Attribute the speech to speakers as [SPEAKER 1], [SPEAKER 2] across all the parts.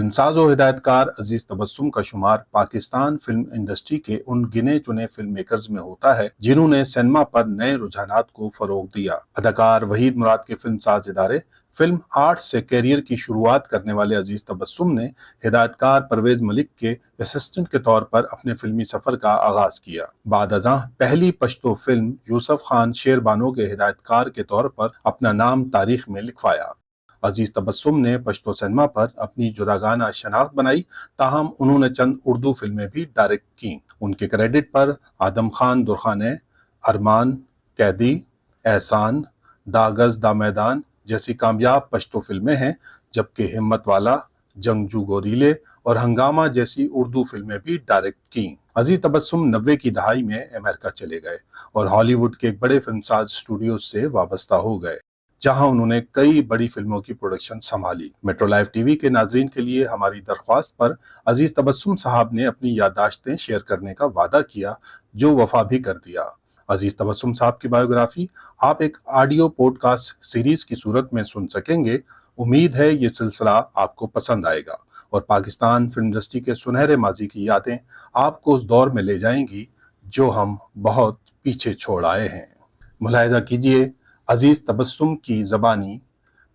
[SPEAKER 1] Film ساز و ہدایت کار عزیز تبسم کا شمار پاکستان فلم انڈسٹری کے ان گنے چنے فلم میکرز میں ہوتا ہے جنہوں نے سینما پر نئے رجحانات کو فروغ دیا۔ اداکار وحید مراد کے فلم ساز ادارے فلم آرٹس سے کیریئر کی شروعات کرنے والے عزیز تبسم نے ہدایت کار پرویز ملک کے اسسٹنٹ کے طور پر اپنے فلمی سفر کا آغاز کیا۔ بعد ازاں پہلی پشتو فلم یوسف خان شیر بانو کے ہدایت کار کے طور پر اپنا نام تاریخ میں لکھوایا۔ عزیز تبسم نے پشتو سینما پر اپنی جداگانہ شناخت بنائی، تاہم انہوں نے چند اردو فلمیں بھی ڈائریکٹ کیں۔ ان کے کریڈٹ پر آدم خان درخانے، ارمان، قیدی، احسان، داغز دا میدان جیسی کامیاب پشتو فلمیں ہیں، جبکہ ہمت والا، جنگجو گوریلے اور ہنگامہ جیسی اردو فلمیں بھی ڈائریکٹ کیں۔ عزیز تبسم 90 کی دہائی میں امریکہ چلے گئے اور ہالی ووڈ کے ایک بڑے فلم ساز اسٹوڈیو سے وابستہ ہو گئے، جہاں انہوں نے کئی بڑی فلموں کی پروڈکشن سنبھالی۔ میٹرو لائف ٹی وی کے ناظرین کے لیے ہماری درخواست پر عزیز تبسم صاحب نے اپنی یادداشتیں شیئر کرنے کا وعدہ کیا، جو وفا بھی کر دیا۔ عزیز تبسم صاحب کی بایوگرافی آپ ایک آڈیو پوڈ کاسٹ سیریز کی صورت میں سن سکیں گے۔ امید ہے یہ سلسلہ آپ کو پسند آئے گا اور پاکستان فلم انڈسٹری کے سنہرے ماضی کی یادیں آپ کو اس دور میں لے جائیں گی جو ہم بہت پیچھے چھوڑ آئے ہیں۔ ملاحظہ کیجیے عزیز تبسم کی زبانی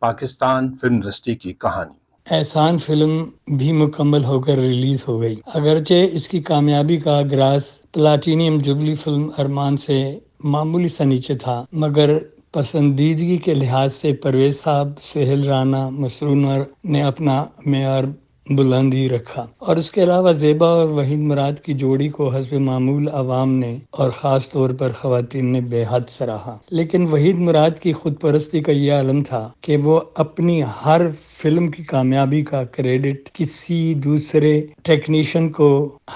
[SPEAKER 1] پاکستان فلم انڈسٹری کی کہانی۔
[SPEAKER 2] احسان فلم بھی مکمل ہو کر ریلیز ہو گئی، اگرچہ اس کی کامیابی کا گراس پلاٹینیم جوبلی فلم ارمان سے معمولی سا نیچے تھا، مگر پسندیدگی کے لحاظ سے پرویز صاحب، سہیل رانا، مسرور انور نے اپنا معیار بلند ہی رکھا، اور اس کے علاوہ زیبا اور وحید مراد کی جوڑی کو حسب معمول عوام نے اور خاص طور پر خواتین نے بے حد سراہا۔ لیکن وحید مراد کی خود پرستی کا یہ عالم تھا کہ وہ اپنی ہر فلم کی کامیابی کا کریڈٹ کسی دوسرے ٹیکنیشین کو،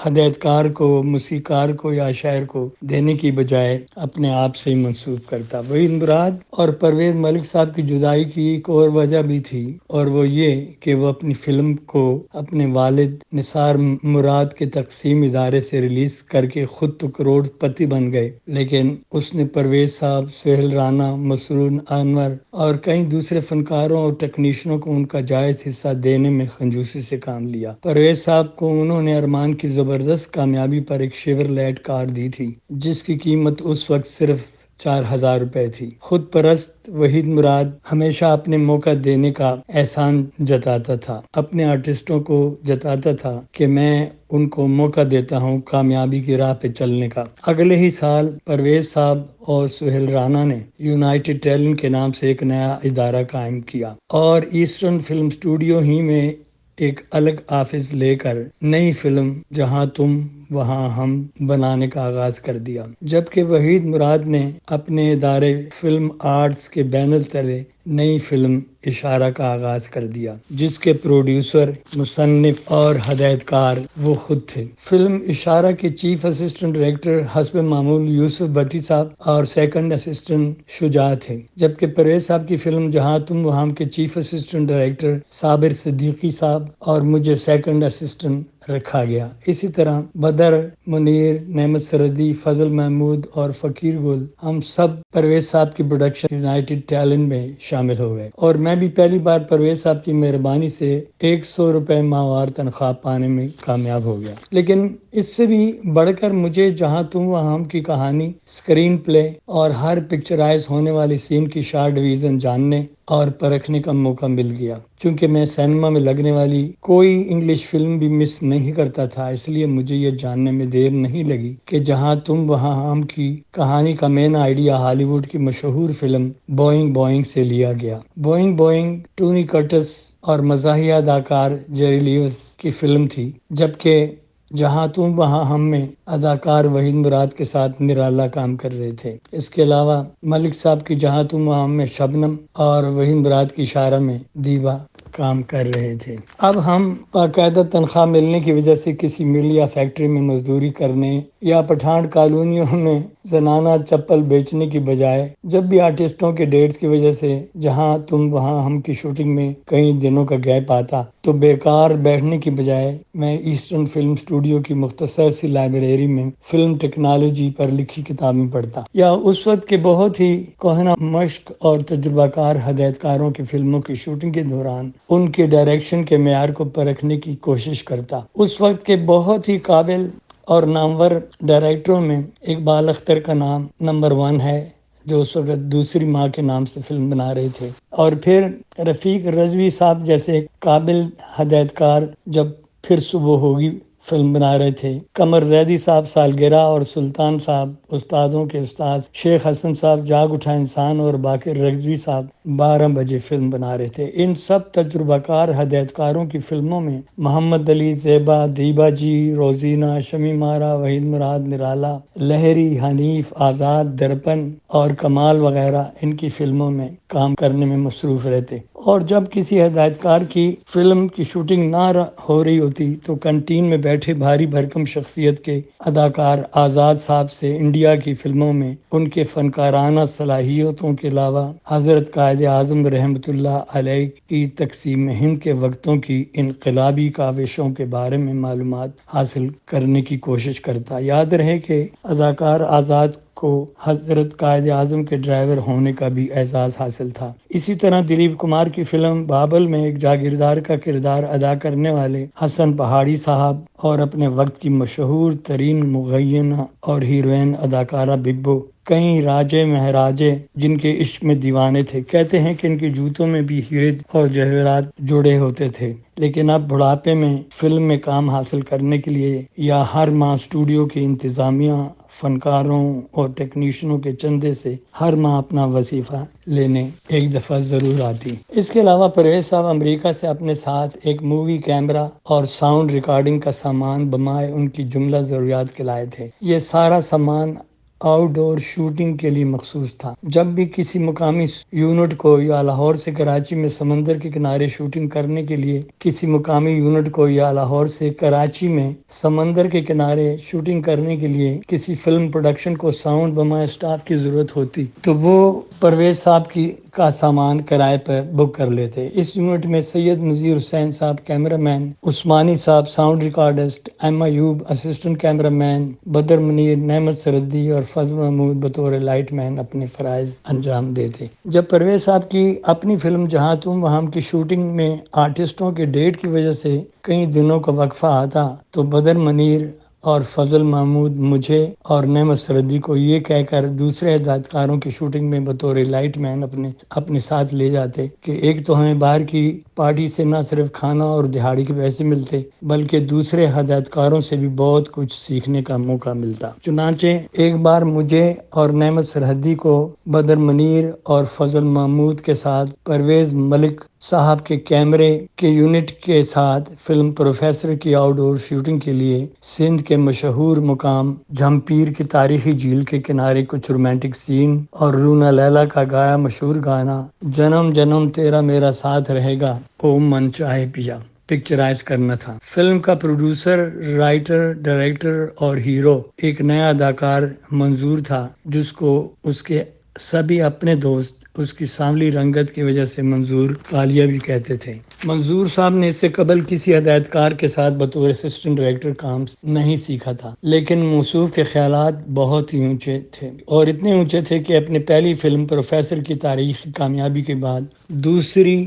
[SPEAKER 2] ہدایت کار کو، موسیقار کو یا شاعر کو دینے کی بجائے اپنے آپ سے ہی منسوب کرتا۔ وحید مراد اور پرویز ملک صاحب کی جدائی کی ایک اور وجہ بھی تھی، اور وہ یہ کہ وہ اپنی فلم کو اپنے والد نثار مراد کے تقسیم ادارے سے ریلیز کر کے خود تو کروڑ پتی بن گئے، لیکن اس نے پرویز صاحب، سہیل رانا، مسرور انور اور کئی دوسرے فنکاروں اور ٹیکنیشینوں کو ان کا جائز حصہ دینے میں کنجوسی سے کام لیا۔ پرویز صاحب کو انہوں نے ارمان کی زبردست کامیابی پر ایک شیورلیٹ کار دی تھی، جس کی قیمت اس وقت صرف 4,000 روپے تھی۔ خود پرست وحید مراد ہمیشہ اپنے موقع دینے کا احسان جتاتا تھا، اپنے آرٹسٹوں کو جتاتا تھا کہ میں ان کو موقع دیتا ہوں کامیابی کی راہ پہ چلنے کا۔ اگلے ہی سال پرویز صاحب اور سہیل رانا نے یونائٹڈ ٹیلنٹ کے نام سے ایک نیا ادارہ قائم کیا اور ایسٹرن فلم اسٹوڈیو ہی میں ایک الگ آفس لے کر نئی فلم جہاں تم وہاں ہم بنانے کا آغاز کر دیا، جبکہ وحید مراد نے اپنے ادارے فلم آرٹس کے بینر تلے نئی فلم اشارہ کا آغاز کر دیا، جس کے پروڈیوسر، مصنف اور ہدایت کار وہ خود تھے۔ فلم اشارہ کے چیف اسسٹنٹ ڈائریکٹر حسب معمول یوسف بھٹی صاحب اور سیکنڈ اسسٹنٹ شجاع تھے، جبکہ پرویز صاحب کی فلم جہاں تم وہاں کے چیف اسسٹنٹ ڈائریکٹر صابر صدیقی صاحب اور مجھے سیکنڈ اسسٹنٹ رکھا گیا۔ اسی طرح بدر، منیر، نعمت سردی، فضل محمود اور فقیر گل ہم سب پرویز صاحب کی پروڈکشن یونائٹڈ ٹیلنٹ میں شامل ہو گئے، اور میں بھی پہلی بار پرویز صاحب کی مہربانی سے 100 روپے ماہوار تنخواہ پانے میں کامیاب ہو گیا۔ لیکن اس سے بھی بڑھ کر مجھے جہاں تم وہاں ہم کی کہانی، اسکرین پلے اور ہر پکچرائز ہونے والی سین کی شارٹ ڈویژن جاننے اور پرکھنے کا موقع مل گیا۔ چونکہ میں سینما میں لگنے والی کوئی انگلش فلم بھی مس نہیں کرتا تھا، اس لیے مجھے یہ جاننے میں دیر نہیں لگی کہ جہاں تم وہاں ہم کی کہانی کا مین آئیڈیا ہالی ووڈ کی مشہور فلم بوئنگ بوئنگ سے لیا گیا۔ بوئنگ بوئنگ ٹونی کرٹس اور مزاحیہ اداکار جیری لیوس کی فلم تھی، جبکہ جہاں تم وہاں ہم میں اداکار وحید مراد کے ساتھ نرالا کام کر رہے تھے۔ اس کے علاوہ ملک صاحب کی جہاں تم وہاں ہم میں شبنم اور وحید مراد کی اشارہ میں دیوا کام کر رہے تھے۔ اب ہم باقاعدہ تنخواہ ملنے کی وجہ سے کسی مل یا فیکٹری میں مزدوری کرنے یا پٹھان کالونیوں میں زنانہ چپل بیچنے کی بجائے، جب بھی آرٹسٹوں کے ڈیٹس کی وجہ سے جہاں تم وہاں ہم کی شوٹنگ میں کئی دنوں کا گیپ آتا، تو بیکار بیٹھنے کی بجائے میں ایسٹرن فلم اسٹوڈیو کی مختصر سی لائبریری میں فلم ٹیکنالوجی پر لکھی کتابیں پڑھتا، یا اس وقت کے بہت ہی کہنہ مشق اور تجربہ کار ہدایت کاروں کی فلموں کی شوٹنگ کے دوران ان کے ڈائریکشن کے معیار کو پرکھنے کی کوشش کرتا۔ اس وقت کے بہت ہی قابل اور نامور ڈائریکٹروں میں اقبال اختر کا نام نمبر 1 ہے، جو اس وقت دوسری ماں کے نام سے فلم بنا رہے تھے، اور پھر رفیق رضوی صاحب جیسے قابل ہدایتکار جب پھر صبح ہوگی فلم بنا رہے تھے، قمر زیدی صاحب سالگرہ اور سلطان صاحب استادوں کے استاد، شیخ حسن صاحب جاگ اٹھا انسان اور باقر رضوی صاحب 12 بجے فلم بنا رہے تھے۔ ان سب تجربہ کار ہدایتکاروں کی فلموں میں محمد علی، زیبا، دیبا جی، روزینہ، شمی مارا، وحید مراد نرالا، لہری، حنیف، آزاد، درپن اور کمال وغیرہ ان کی فلموں میں کام کرنے میں مصروف رہتے، اور جب کسی ہدایتکار کی فلم کی شوٹنگ نہ ہو رہی ہوتی تو کنٹین میں بیٹھے بھاری بھرکم شخصیت کے اداکار آزاد صاحب سے انڈیا کی فلموں میں ان کے فنکارانہ صلاحیتوں کے علاوہ حضرت قائد اعظم رحمۃ اللہ علیہ کی تقسیم ہند کے وقتوں کی انقلابی کاوشوں کے بارے میں معلومات حاصل کرنے کی کوشش کرتا۔ یاد رہے کہ اداکار آزاد کو حضرت قائد اعظم کے ڈرائیور ہونے کا بھی اعزاز حاصل تھا۔ اسی طرح دلیپ کمار کی فلم بابل میں ایک جاگیردار کا کردار ادا کرنے والے حسن پہاڑی صاحب اور اپنے وقت کی مشہور ترین مغینہ اور ہیروئن اداکارہ ببو کئی راجے مہاراجے جن کے عشق میں دیوانے تھے، کہتے ہیں کہ ان کے جوتوں میں بھی ہیرے اور جواہرات جڑے ہوتے تھے، لیکن اب بڑھاپے میں فلم میں کام حاصل کرنے کے لیے یا ہر ماہ اسٹوڈیو کی انتظامیہ فنکاروں اور ٹیکنیشینوں کے چندے سے ہر ماہ اپنا وظیفہ لینے ایک دفعہ ضرور آتی۔ اس کے علاوہ پرویز صاحب امریکہ سے اپنے ساتھ ایک مووی کیمرہ اور ساؤنڈ ریکارڈنگ کا سامان بمائے ان کی جملہ ضروریات کے لائے تھے۔ یہ سارا سامان آؤٹ ڈور شوٹنگ کے لیے مخصوص تھا۔ جب بھی کسی مقامی یونٹ کو یا لاہور سے کراچی میں سمندر کے کنارے شوٹنگ کرنے کے لیے کسی مقامی یونٹ کو یا لاہور سے کراچی میں سمندر کے کنارے شوٹنگ کرنے کے لیے کسی فلم پروڈکشن کو ساؤنڈ بمائے اسٹاف کی ضرورت ہوتی تو وہ پرویز صاحب کا سامان کرائے پر بک کر لیتے۔ اس یونٹ میں سید نذیر حسین صاحب کیمرہ مین، عثمانی صاحب sound recordist, M Ayub assistant camera man, Badr Munir, Naimat Sardi اور فضل محمود بطور لائٹ مین اپنے فرائض انجام دیتے۔ جب پرویز صاحب کی اپنی فلم جہاں تم وہاں کی شوٹنگ میں آرٹسٹوں کے ڈیٹ کی وجہ سے کئی دنوں کا وقفہ آتا تو بدر منیر اور فضل محمود مجھے اور نعمت سردی کو یہ کہہ کر دوسرے ہدایتکاروں کی شوٹنگ میں بطور لائٹ مین اپنے ساتھ لے جاتے کہ ایک تو ہمیں باہر کی پارٹی سے نہ صرف کھانا اور دہاڑی کے پیسے ملتے بلکہ دوسرے ہدایتکاروں سے بھی بہت کچھ سیکھنے کا موقع ملتا۔ چنانچہ ایک بار مجھے اور نعمت سرحدی کو بدر منیر اور فضل محمود کے ساتھ پرویز ملک صاحب کے کیمرے کے یونٹ کے ساتھ فلم پروفیسر کی آؤٹ ڈور شوٹنگ کے لیے سندھ کے مشہور مقام جھمپیر کی تاریخی جھیل کے کنارے کچھ رومانٹک سین اور رونا لیلا کا گایا مشہور گانا جنم جنم تیرا میرا ساتھ رہے گا او من چاہے پیا پکچرائز کرنا تھا۔ فلم کا پروڈیوسر، رائٹر، ڈائریکٹر اور ہیرو ایک نیا اداکار منظور تھا جس کو اس کے سبھی اپنے دوست اس کی سانولی رنگت کی وجہ سے منظور کالیا بھی کہتے تھے۔ منظور صاحب نے اس سے قبل کسی ہدایتکار کے ساتھ بطور اسسٹنٹ ڈائریکٹر کام نہیں سیکھا تھا، لیکن موصوف کے خیالات بہت ہی اونچے تھے اور اتنے اونچے تھے کہ اپنی پہلی فلم پروفیسر کی تاریخی کامیابی کے بعد دوسری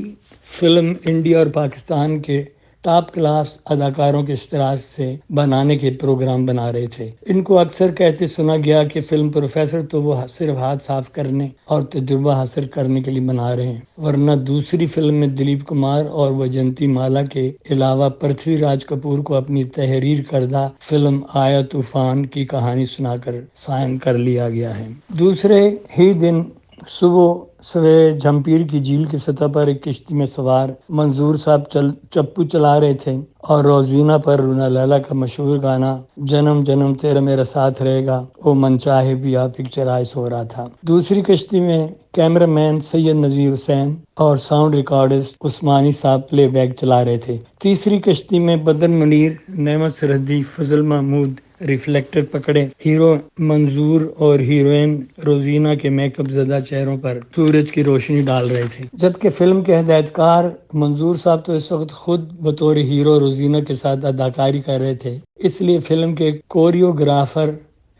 [SPEAKER 2] فلم انڈیا اور پاکستان کے ٹاپ کلاس اداکاروں کے اشتراک سے بنانے کے پروگرام بنا رہے تھے۔ ان کو اکثر کہتے سنا گیا کہ فلم پروفیسر تو وہ صرف ہاتھ صاف کرنے اور تجربہ حاصل کرنے کے لیے بنا رہے ہیں، ورنہ دوسری فلم میں دلیپ کمار اور وجنتی مالا کے علاوہ پرتھوی راج کپور کو اپنی تحریر کردہ فلم آیا طوفان کی کہانی سنا کر سائن کر لیا گیا ہے۔ دوسرے ہی دن صبح سویرے جھمپیر کی جھیل کی سطح پر ایک کشتی میں سوار منظور صاحب چپو چلا رہے تھے اور روزینہ پر رونا لیلا کا مشہور گانا جنم جنم تیرا میرا ساتھ رہے گا او من چاہے پیا پکچرائز ہو رہا تھا۔ دوسری کشتی میں کیمرہ مین سید نذیر حسین اور ساؤنڈ ریکارڈسٹ عثمانی صاحب پلے بیک چلا رہے تھے۔ تیسری کشتی میں بدر منیر، نعمت سرحدی، فضل محمود ریفلیکٹر پکڑے ہیرو منظور اور ہیروئن روزینہ کے میک اپ زدہ چہروں پر سورج کی روشنی ڈال رہے تھے، جبکہ فلم کے ہدایتکار منظور صاحب تو اس وقت خود بطور ہیرو روزینہ کے ساتھ اداکاری کر رہے تھے، اس لیے فلم کے کوریوگرافر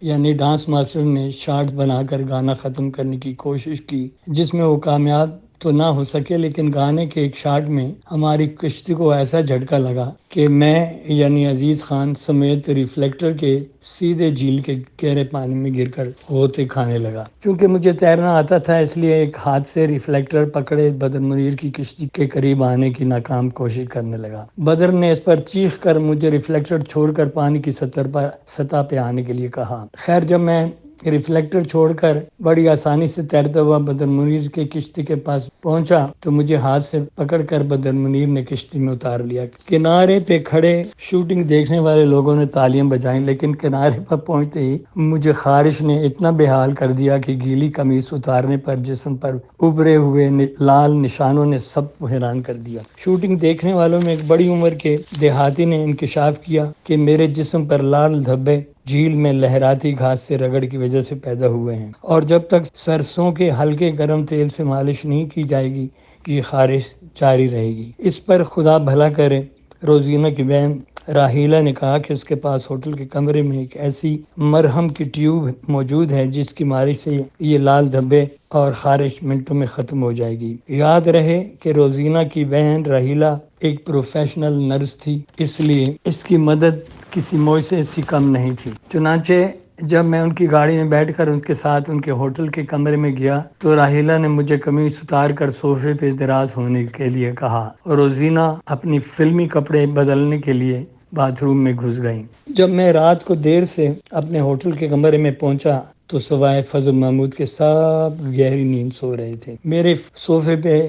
[SPEAKER 2] یعنی ڈانس ماسٹر نے شارٹ بنا کر گانا ختم کرنے کی کوشش کی جس میں وہ کامیاب تو نہ ہو سکے، لیکن گانے کے ایک شاٹ میں ہماری کشتی کو ایسا جھٹکا لگا کہ میں یعنی عزیز خان سمیت ریفلیکٹر کے سیدھے جھیل کے گہرے پانی میں گر کر غوطے کھانے لگا۔ چونکہ مجھے تیرنا آتا تھا، اس لیے ایک ہاتھ سے ریفلیکٹر پکڑے بدر منیر کی کشتی کے قریب آنے کی ناکام کوشش کرنے لگا۔ بدر نے اس پر چیخ کر مجھے ریفلیکٹر چھوڑ کر پانی کی سطح پہ آنے کے لیے کہا۔ خیر جب میں ریفلیکٹر چھوڑ کر بڑی آسانی سے تیرتا ہوا بدر منیر کے کشتی کے پاس پہنچا تو مجھے ہاتھ سے پکڑ کر بدر منیر نے کشتی میں اتار لیا۔ کنارے پہ کھڑے شوٹنگ دیکھنے والے لوگوں نے تالیاں بجائیں، لیکن کنارے پر پہنچتے ہی مجھے خارش نے اتنا بے حال کر دیا کہ گیلی قمیص اتارنے پر جسم پر ابھرے ہوئے لال نشانوں نے سب کو حیران کر دیا۔ شوٹنگ دیکھنے والوں میں ایک بڑی عمر کے دیہاتی نے انکشاف کیا کہ میرے جسم پر لال دھبے جھیل میں لہراتی گھاس سے رگڑ کی وجہ سے پیدا ہوئے ہیں، اور جب تک سرسوں کے ہلکے گرم تیل سے مالش نہیں کی جائے گی یہ خارش جاری رہے گی۔ اس پر خدا بھلا کرے روزینہ کی بہن راہیلہ نے کہا کہ اس کے پاس ہوٹل کے کمرے میں ایک ایسی مرہم کی ٹیوب موجود ہے جس کی مالش سے یہ لال دھبے اور خارش منٹوں میں ختم ہو جائے گی۔ یاد رہے کہ روزینہ کی بہن راہیلہ ایک پروفیشنل نرس تھی، اس لیے اس کی مدد کسی معجزے سے کم نہیں تھی۔ چنانچہ جب میں ان کی گاڑی میں بیٹھ کر ان کے ساتھ ان کے ہوٹل کے کمرے میں گیا تو راہیلہ نے مجھے قمیص اتار کر صوفے پہ دراز ہونے کے لیے کہا اور روزینہ اپنی فلمی کپڑے بدلنے کے لیے باتھ روم میں گھس گئیں۔ جب میں رات کو دیر سے اپنے ہوٹل کے کمرے میں پہنچا تو سوائے فضل محمود کے سب گہری نیند سو رہے تھے۔ میرے صوفے پہ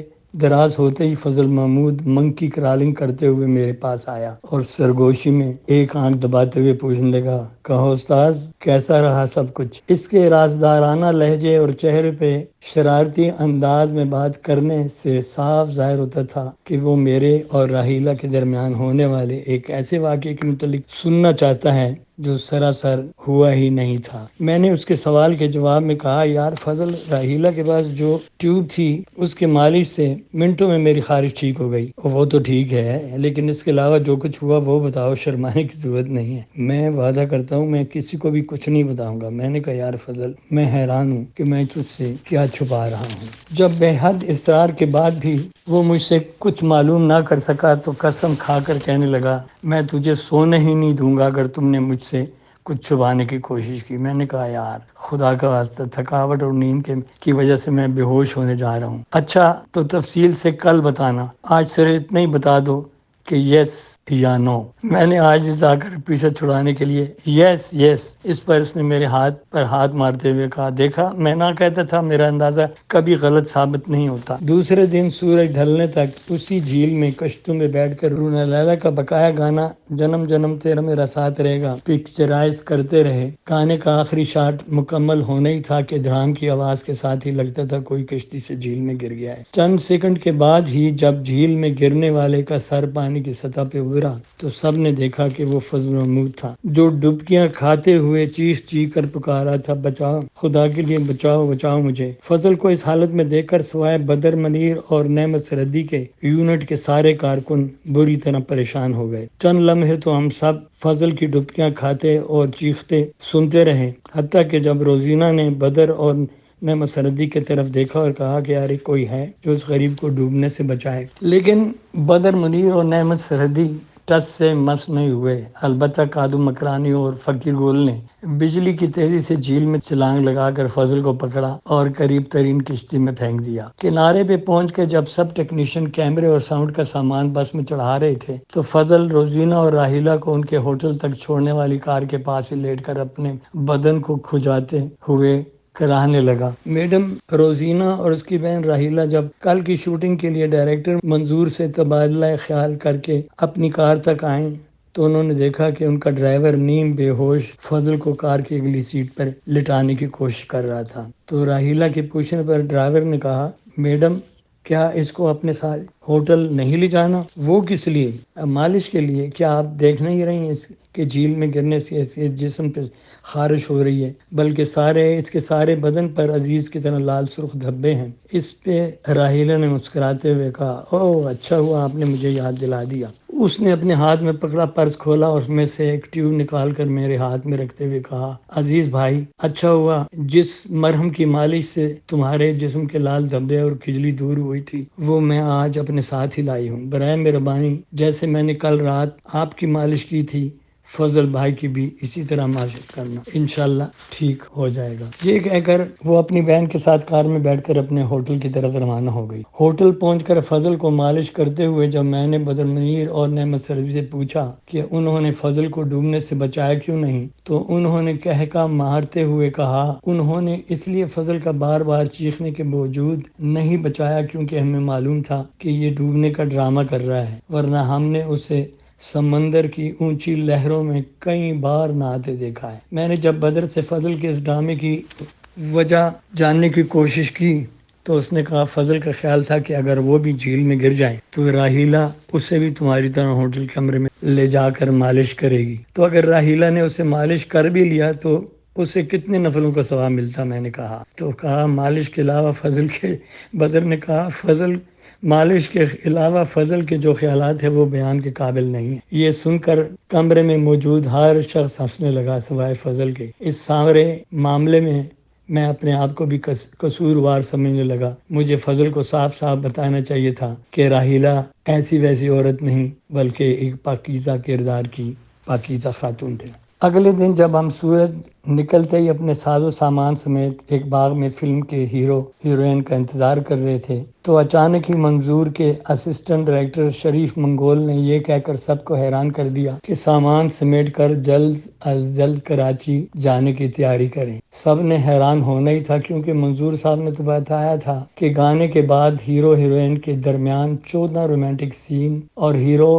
[SPEAKER 2] دراز ہوتے ہی فضل محمود منکی کرالنگ کرتے ہوئے میرے پاس آیا اور سرگوشی میں ایک آنکھ دباتے ہوئے پوچھنے لگا، کہو استاذ کیسا رہا سب کچھ؟ اس کے رازدارانہ لہجے اور چہرے پہ شرارتی انداز میں بات کرنے سے صاف ظاہر ہوتا تھا کہ وہ میرے اور راہیلہ کے درمیان ہونے والے ایک ایسے واقعے کے متعلق سننا چاہتا ہے جو سراسر ہوا ہی نہیں تھا۔ میں نے اس کے سوال کے جواب میں کہا، یار فضل، راہیلہ کے پاس جو ٹیوب تھی اس کے مالش سے منٹوں میں میری خارش ٹھیک ہو گئی۔ وہ تو ٹھیک ہے، لیکن اس کے علاوہ جو کچھ ہوا وہ بتاؤ، شرمانے کی ضرورت نہیں ہے۔ میں وعدہ کرتا ہوں میں کسی کو بھی کچھ نہیں بتاؤں گا۔ میں نے کہا، یار فضل، میں حیران ہوں کہ میں تجھ سے کیا چھپا رہا ہوں۔ جب بے حد اصرار کے بعد بھی وہ مجھ سے کچھ معلوم نہ کر سکا تو قسم کھا کر کہنے لگا، میں تجھے سونے ہی نہیں دوں گا اگر تم نے مجھ سے کچھ چھپانے کی کوشش کی۔ میں نے کہا، یار خدا کا واسطہ، تھکاوٹ اور نیند کی وجہ سے میں بے ہوش ہونے جا رہا ہوں۔ اچھا تو تفصیل سے کل بتانا، آج صرف اتنا ہی بتا دو کہ یس یا نو۔ میں نے آج آ کر پیچھے چھڑانے کے لیے یس یس، اس پر اس نے میرے ہاتھ پر ہاتھ مارتے ہوئے کہا، دیکھا میں نہ کہتا تھا، میرا اندازہ کبھی غلط ثابت نہیں ہوتا۔ دوسرے دن سورج ڈھلنے تک اسی جھیل میں کشتوں میں بیٹھ کر رونا لیلا کا بقایا گانا جنم جنم تیرا میرا ساتھ رہے گا پکچرائز کرتے رہے۔ گانے کا آخری شاٹ مکمل ہونے ہی تھا کہ دھڑام کی آواز کے ساتھ ہی لگتا تھا کوئی کشتی سے جھیل میں گر گیا ہے۔ چند سیکنڈ کے بعد ہی جب جھیل میں گرنے والے کا سر پانی کی سطح پہ ابھرا تو سب نے دیکھا کہ وہ فضل محمود تھا، جو ڈبکیاں کھاتے ہوئے چیخ چیخ کر پکارا تھا، بچاؤ، خدا کے لیے بچاؤ بچاؤ مجھے۔ فضل کو اس حالت میں دیکھ کر سوائے بدر منیر اور نعمت سرحدی کے یونٹ کے سارے کارکن بری طرح پریشان ہو گئے۔ چند لمحے تو ہم سب فضل کی ڈبکیاں کھاتے اور چیختے سنتے رہے، حتیٰ کہ جب روزینہ نے بدر اور نعمت سرحدی کی طرف دیکھا اور کہا کہ یار کوئی ہے جو اس غریب کو ڈوبنے سے بچائے، لیکن بدر منیر اور نعمت سرحدی ٹس سے مس نہیں ہوئے۔ البتہ کادو مکرانی اور فقیر گول نے بجلی کی تیزی سے جھیل میں چھلانگ لگا کر فضل کو پکڑا اور قریب ترین کشتی میں پھینک دیا۔ کنارے پہ پہنچ کے جب سب ٹیکنیشین کیمرے اور ساؤنڈ کا سامان بس میں چڑھا رہے تھے تو فضل روزینہ اور راہیلہ کو ان کے ہوٹل تک چھوڑنے والی کار کے پاس ہی لیٹ کر اپنے بدن کو کھجاتے ہوئے کراہنے لگا، میڈم روزینہ اور اس کی بہن راہیلہ جب کل کی شوٹنگ کے لیے ڈائریکٹر منظور سے تبادلہ خیال کر کے اپنی کار تک آئیں تو انہوں نے دیکھا کہ ان کا ڈرائیور نیم بے ہوش فضل کو کار کی اگلی سیٹ پر لٹانے کی کوشش کر رہا تھا۔ تو راہیلہ کے پوچھنے پر ڈرائیور نے کہا، میڈم کیا اس کو اپنے ساتھ ہوٹل نہیں لے جانا؟ وہ کس لیے؟ مالش کے لیے۔ کیا آپ دیکھ نہیں رہی ہیں کہ جھیل میں گرنے سے ایسے جسم پہ خارش ہو رہی ہے، بلکہ اس کے سارے بدن پر عزیز کی طرح لال سرخ دھبے ہیں۔ اس پہ راحیلہ نے مسکراتے ہوئے کہا، اوہ اچھا ہوا آپ نے مجھے یاد دلا دیا۔ اس نے اپنے ہاتھ میں پکڑا پرس کھولا اور اس میں سے ایک ٹیوب نکال کر میرے ہاتھ میں رکھتے ہوئے کہا، عزیز بھائی، اچھا ہوا جس مرہم کی مالش سے تمہارے جسم کے لال دھبے اور کھجلی دور ہوئی تھی وہ میں آج اپنے ساتھ ہی لائی ہوں۔ برائے مہربانی جیسے میں نے کل رات آپ کی مالش کی تھی، فضل بھائی کی بھی اسی طرح مالش کرنا، انشاءاللہ ٹھیک ہو جائے گا۔ یہ کہہ کر وہ اپنی بہن کے ساتھ کار میں بیٹھ کر اپنے ہوٹل کی طرف روانہ ہو گئی۔ ہوٹل پہنچ کر فضل کو مالش کرتے ہوئے جب میں نے بدر منیر اور نعمت سرزی سے پوچھا کہ انہوں نے فضل کو ڈوبنے سے بچایا کیوں نہیں، تو انہوں نے کہکا مارتے ہوئے کہا، انہوں نے اس لیے فضل کا بار بار چیخنے کے باوجود نہیں بچایا کیونکہ ہمیں معلوم تھا کہ یہ ڈوبنے کا ڈرامہ کر رہا ہے، ورنہ ہم نے اسے سمندر کی اونچی لہروں میں کئی بار نہاتے دیکھا ہے۔ میں نے جب بدر سے فضل کے اس ڈرامے کی وجہ جاننے کی کوشش کی تو اس نے کہا، فضل کا خیال تھا کہ اگر وہ بھی جھیل میں گر جائے تو راحیلہ اسے بھی تمہاری طرح ہوٹل کمرے میں لے جا کر مالش کرے گی۔ تو اگر راحیلہ نے اسے مالش کر بھی لیا تو اسے کتنے نفلوں کا ثواب ملتا؟ میں نے کہا تو کہا مالش کے علاوہ فضل کے بدر نے کہا، مالش کے علاوہ فضل کے جو خیالات ہیں وہ بیان کے قابل نہیں ہیں۔ یہ سن کر کمرے میں موجود ہر شخص ہنسنے لگا سوائے فضل کے۔ اس سارے معاملے میں میں اپنے آپ کو بھی قصوروار سمجھنے لگا۔ مجھے فضل کو صاف صاف بتانا چاہیے تھا کہ راحیلہ ایسی ویسی عورت نہیں بلکہ ایک پاکیزہ کردار کی پاکیزہ خاتون تھے۔ اگلے دن جب ہم سورج نکلتے ہی اپنے ساز و سامان سمیت ایک باغ میں فلم کے ہیرو ہیروئن کا انتظار کر رہے تھے تو اچانک ہی منظور کے اسسٹنٹ ڈائریکٹر شریف منگول نے یہ کہہ کر سب کو حیران کر دیا کہ سامان سمیٹ کر جلد از جلد کراچی جانے کی تیاری کریں۔ سب نے حیران ہونا ہی تھا کیونکہ منظور صاحب نے تو بتایا تھا کہ گانے کے بعد ہیرو ہیروئن کے درمیان 14 رومانٹک سین اور ہیرو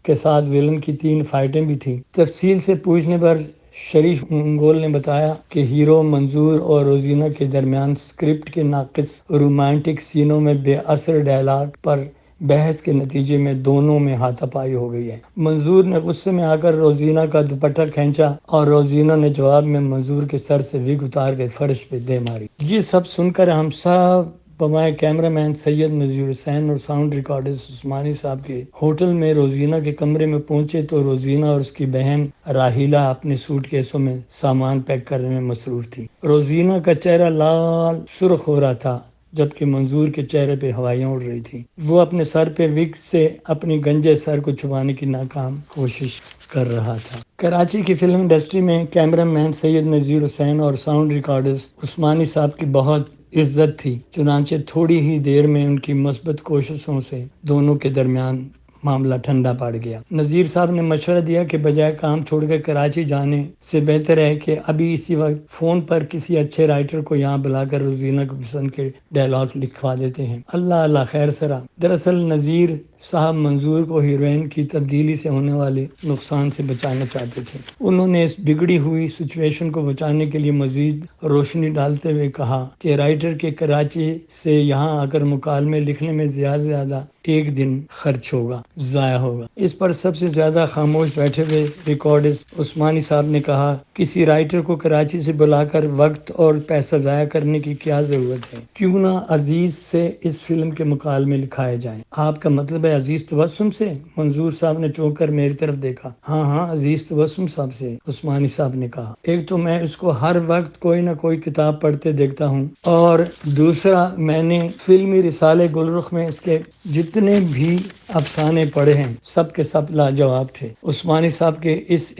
[SPEAKER 2] کے ساتھ ویلن کی 3 فائٹیں بھی تھیں۔ تفصیل سے پوچھنے پر شریف منگول نے بتایا کہ ہیرو منظور اور روزینہ کے درمیان اسکرپٹ کے ناقص رومانٹک سینوں میں بے اثر ڈائلاگ پر بحث کے نتیجے میں دونوں میں ہاتھا پائی ہو گئی ہے۔ منظور نے غصے میں آ کر روزینہ کا دوپٹہ کھینچا اور روزینہ نے جواب میں منظور کے سر سے وگ اتار کے فرش پہ دے ماری۔ یہ سب سن کر ہم سب بمائے کیمرہ مین سید نذیر حسین اور ساؤنڈ ریکارڈسٹ عثمانی صاحب کے ہوٹل میں روزینہ کے کمرے میں پہنچے تو روزینہ اور اس کی بہن راحیلہ اپنے سوٹ کیسوں میں سامان پیک کرنے میں مصروف تھی۔ روزینہ کا چہرہ لال سرخ ہو رہا تھا جبکہ منظور کے چہرے پہ ہوائیاں اڑ رہی تھیں۔ وہ اپنے سر پہ وگ سے اپنی گنجے سر کو چھپانے کی ناکام کوشش کر رہا تھا۔ کراچی کی فلم انڈسٹری میں کیمرہ مین سید نذیر حسین اور ساؤنڈ ریکارڈسٹ عثمانی صاحب کی بہت عزت تھی، چنانچہ تھوڑی ہی دیر میں ان کی مثبت کوششوں سے دونوں کے درمیان معاملہ ٹھنڈا پڑ گیا۔ نذیر صاحب نے مشورہ دیا کہ بجائے کام چھوڑ کر کراچی جانے سے بہتر ہے کہ ابھی اسی وقت فون پر کسی اچھے رائٹر کو یہاں بلا کر روزینہ کو پسند کے ڈائلاگ لکھوا دیتے ہیں۔ اللہ خیر سرا۔ دراصل نذیر صاحب منظور کو ہیروئن کی تبدیلی سے ہونے والے نقصان سے بچانا چاہتے تھے۔ انہوں نے اس بگڑی ہوئی سچویشن کو بچانے کے لیے مزید روشنی ڈالتے ہوئے کہا کہ رائٹر کے کراچی سے یہاں آ کر مکالمے لکھنے میں زیادہ سے زیادہ 1 دن خرچ ہوگا، ضائع ہوگا۔ اس پر سب سے زیادہ خاموش بیٹھے ہوئے ریکارڈسٹ عثمانی صاحب نے کہا، کسی رائٹر کو کراچی سے بلا کر وقت اور پیسہ ضائع کرنے کی کیا ضرورت ہے؟ کیوں نہ عزیز سے اس فلم کے مکالمے لکھائے جائیں؟ آپ کا مطلب ہے عزیز تبسم سے؟ منظور صاحب نے چونک کر میری طرف دیکھا۔ ہاں عزیز تبسم صاحب سے، عثمانی صاحب نے کہا۔ ایک تو میں اس کو ہر وقت کوئی نہ کوئی کتاب پڑھتے دیکھتا ہوں اور دوسرا میں نے فلمی رسالے گلرخ میں اس کے جتنے بھی افسانے پڑھے ہیں سب کے سب لاجواب تھے۔ عثمانی صاحب کے اس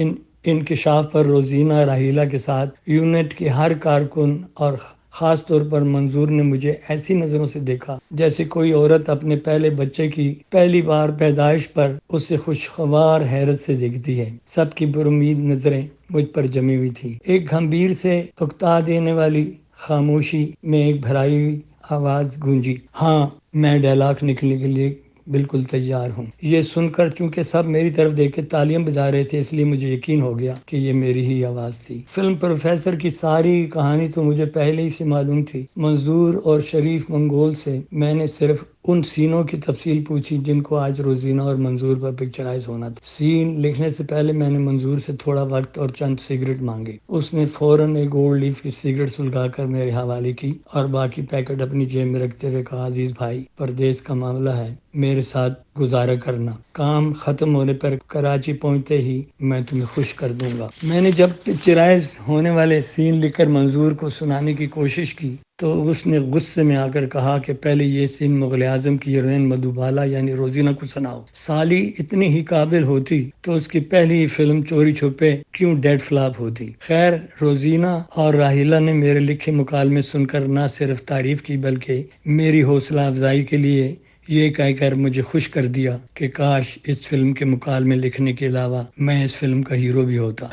[SPEAKER 2] انکشاف پر روزینہ راحیلہ کے ساتھ یونٹ کے ہر کارکن اور خاص طور پر منظور نے مجھے ایسی نظروں سے دیکھا جیسے کوئی عورت اپنے پہلے بچے کی پہلی بار پیدائش پر اسے خوشگوار حیرت سے دیکھتی ہے۔ سب کی پرامید نظریں مجھ پر جمی ہوئی تھی۔ ایک گھمبیر سے اکتا دینے والی خاموشی میں ایک بھرائی ہوئی آواز گونجی، ہاں میں ڈائلاگ لکھنے کے لیے بالکل تیار ہوں۔ یہ سن کر چونکہ سب میری طرف دیکھ کے تالیاں بجا رہے تھے اس لیے مجھے یقین ہو گیا کہ یہ میری ہی آواز تھی۔ فلم پروفیسر کی ساری کہانی تو مجھے پہلے ہی سے معلوم تھی۔ منظور اور شریف منگول سے میں نے صرف ان سینوں کی تفصیل پوچھی جن کو آج روزینہ اور منظور پر پکچرائز ہونا تھا۔ سین لکھنے سے پہلے میں نے منظور سے تھوڑا وقت اور چند سگریٹ مانگے۔ اس نے فوراً ایک گولڈ لیف کی سگریٹ سلگا کر میرے حوالے کی اور باقی پیکٹ اپنی جیب میں رکھتے ہوئے کہا، عزیز بھائی، پردیس کا معاملہ ہے، میرے ساتھ گزارا کرنا، کام ختم ہونے پر کراچی پہنچتے ہی میں تمہیں خوش کر دوں گا۔ میں نے جب پکچرائز ہونے والے سین لکھ کر منظور کو سنانے کی کوشش کی تو اس نے غصے میں آ کر کہا کہ پہلے یہ سین مغل اعظم کی ہیروئن مدھوبالا یعنی روزینہ کو سناؤ۔ سالی اتنی ہی قابل ہوتی تو اس کی پہلی فلم چوری چھپے کیوں ڈیڈ فلاپ ہوتی۔ خیر، روزینہ اور راحیلہ نے میرے لکھے مکالمے سن کر نہ صرف تعریف کی بلکہ میری حوصلہ افزائی کے لیے یہ کہہ کر مجھے خوش کر دیا کہ کاش اس فلم کے مکالمے لکھنے کے علاوہ میں اس فلم کا ہیرو بھی ہوتا۔